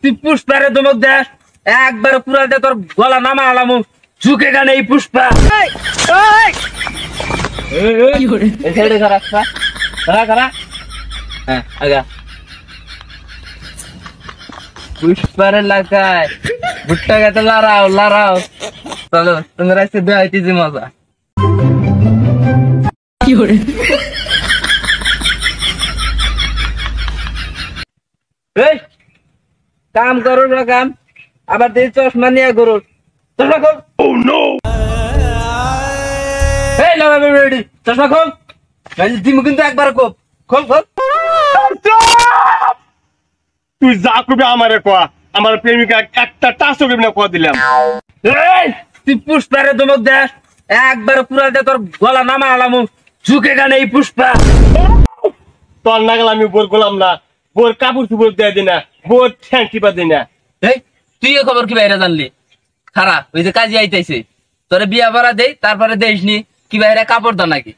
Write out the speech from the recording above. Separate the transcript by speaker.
Speaker 1: তুই পুষ্পারে ধমক দেস একবার পুরা দে তোর গলা নামা আলাম ঝুঁকে গানে এই পুষ্পা পুষ্পারে লাগায় ভুট্টা গাতে লড়াও লড়াও চলো তোমরা আজকে দেখাইতেছি মজা কাম করো না কাম আবার দিয়ে চশমা নিয়ে করো চশমা খোল চশমা খোল দিমু কিন্তু একবার কোপ খোল খোল
Speaker 2: তুই যা করবি আমারে কয়া আমার প্রেমিকা একটা টাচও করবি না কয়া দিলাম
Speaker 1: তুই পুষ্পারে ধমক দেস একবার পুরা দে তোর গলা নামা আলাম ঝুঁকে গানে এই পুষ্পা
Speaker 2: তোর নাগাল আমি বোর গোলাম না বোর কাপড় চুপড় দিয়ে দি না বোর ঠ্যাং টিপা দি না
Speaker 1: তুই এ খবর কি বাইরে জানলি খারাপ ওই যে কাজে আইতেছে তোরে বিয়া ভরা দেই তারপরে দেশনি কি বাইরে কাপড় দা নাকি